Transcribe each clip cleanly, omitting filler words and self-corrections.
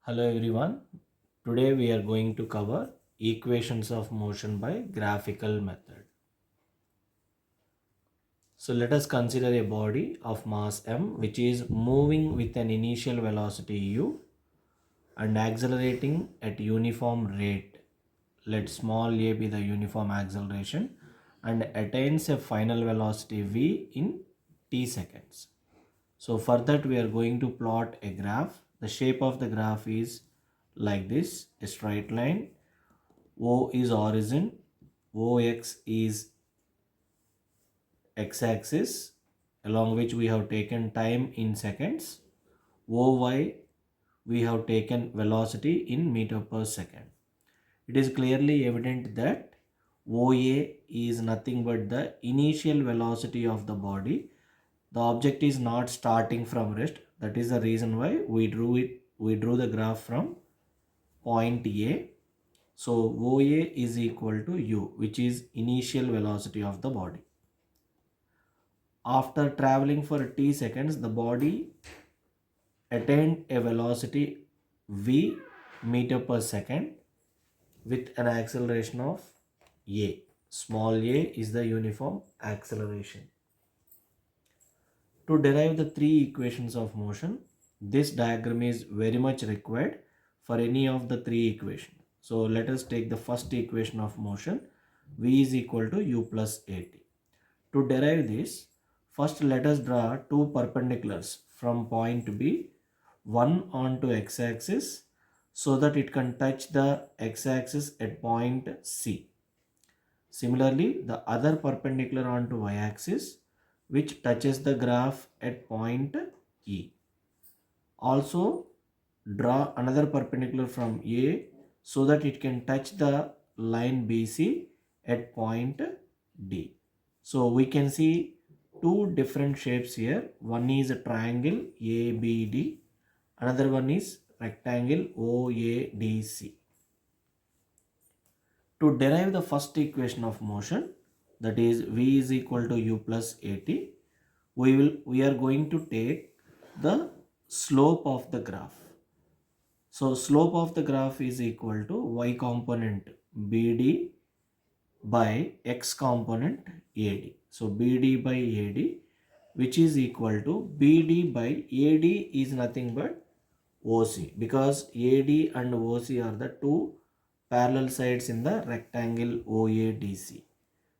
Hello everyone. Today we are going to cover equations of motion by graphical method. So let us consider a body of mass m which is moving with an initial velocity u and accelerating at uniform rate. Let small a be the uniform acceleration and attains a final velocity v in t seconds. So for that we are going to plot a graph. The shape of the graph is like this, a straight line. O is origin, OX is x-axis along which we have taken time in seconds. OY we have taken velocity in meter per second. It is clearly evident that OA is nothing but the initial velocity of the body. The object is not starting from rest. That is the reason why we drew the graph from point A. So OA is equal to U, which is initial velocity of the body. After traveling for t seconds, the body attained a velocity v meter per second with an acceleration of a. Small a is the uniform acceleration. To derive the three equations of motion, this diagram is very much required for any of the three equations. So let us take the first equation of motion, v is equal to u plus at. To derive this, first let us draw two perpendiculars from point B, one onto x-axis so that it can touch the x-axis at point C. Similarly, the other perpendicular onto y-axis which touches the graph at point E. Also draw another perpendicular from A so that it can touch the line BC at point D. So we can see two different shapes here. One is a triangle ABD, another one is rectangle OADC. To derive the first equation of motion, that is v is equal to u plus at, we are going to take the slope of the graph. So slope of the graph is equal to y component BD by x component AD. So BD by AD, which is equal to BD by AD is nothing but OC, because AD and OC are the two parallel sides in the rectangle OADC.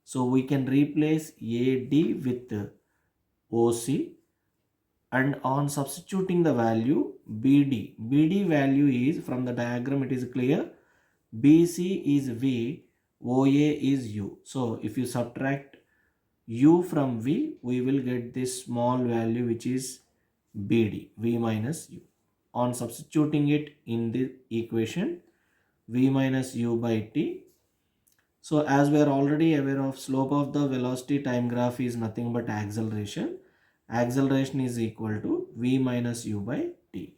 So we can replace AD with OC, and on substituting the value BD value is, from the diagram it is clear, BC is V, OA is U. So if you subtract U from V, we will get this small value which is BD, V minus U. On substituting it in the equation, V minus U by T. So as we are already aware of, slope of the velocity time graph is nothing but acceleration. Acceleration is equal to V minus U by T.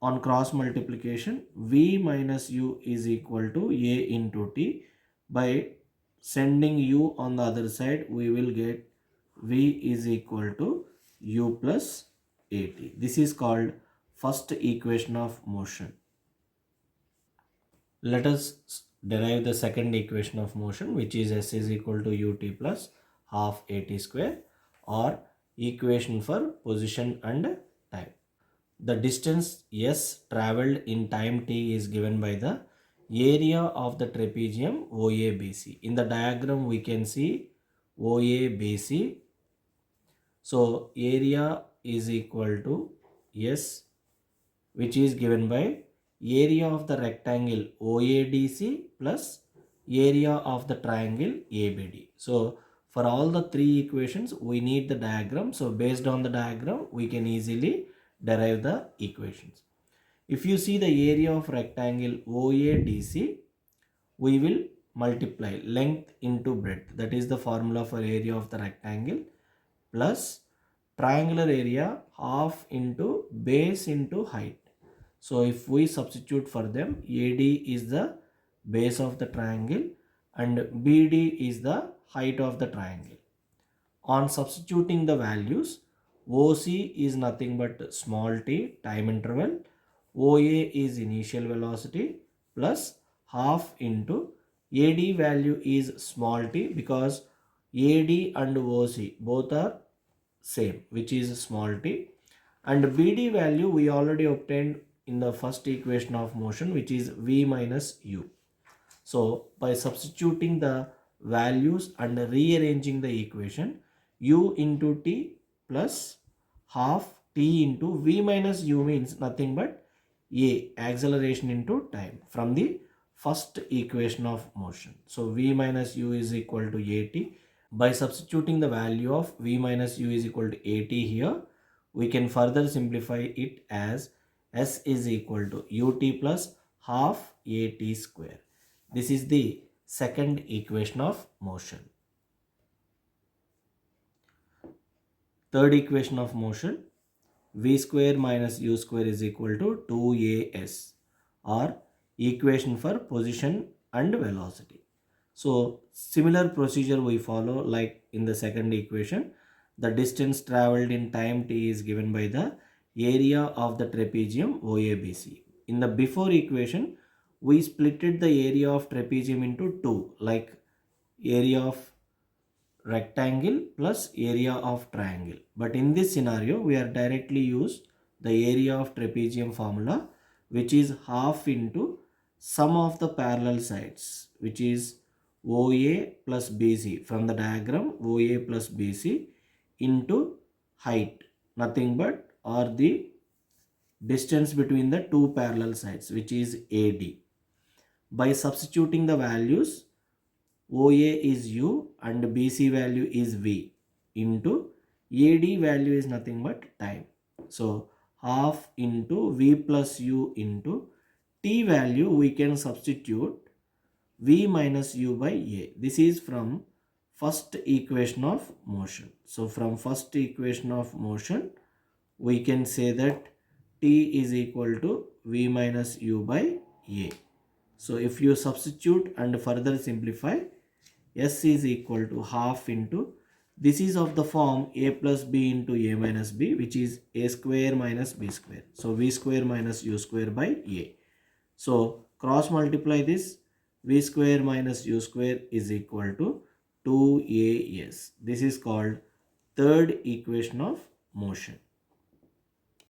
On cross multiplication, V minus U is equal to A into T. By sending U on the other side, we will get V is equal to U plus AT. This is called first equation of motion. Let us derive the second equation of motion, which is S is equal to ut plus half at square, or equation for position and time. The distance S traveled in time t is given by the area of the trapezium OABC. In the diagram we can see OABC. So area is equal to S, which is given by area of the rectangle OADC plus area of the triangle ABD. So for all the three equations we need the diagram. So based on the diagram we can easily derive the equations. If you see the area of rectangle OADC, we will multiply length into breadth. That is the formula for area of the rectangle, plus triangular area half into base into height. So if we substitute for them, AD is the base of the triangle and BD is the height of the triangle. On substituting the values, OC is nothing but small t, time interval. OA is initial velocity plus half into AD value is small t, because AD and OC both are same, which is small t, and BD value we already obtained in the first equation of motion, which is V minus U. So by substituting the values and rearranging the equation, U into T plus half T into V minus U means nothing but A, acceleration into time, from the first equation of motion. So V minus U is equal to AT. By substituting the value of V minus U is equal to AT here, we can further simplify it as S is equal to UT plus half AT square. This is the second equation of motion. Third equation of motion, V square minus U square is equal to 2AS, or equation for position and velocity. So similar procedure we follow like in the second equation. The distance traveled in time t is given by the area of the trapezium OABC. In the before equation, we splitted the area of trapezium into two, like area of rectangle plus area of triangle. But in this scenario, we are directly use the area of trapezium formula, which is half into sum of the parallel sides, which is OA plus BC. From the diagram, OA plus BC into height, nothing but, or the distance between the two parallel sides, which is AD. By substituting the values, OA is U and BC value is V, into AD value is nothing but time. So half into V plus U into T value, we can substitute V minus U by A. This is from first equation of motion. So from first equation of motion, we can say that T is equal to V minus U by A. So if you substitute and further simplify, S is equal to half into, this is of the form A plus B into A minus B, which is A square minus B square. So V square minus U square by A. So cross multiply this, V square minus U square is equal to 2AS. This is called third equation of motion.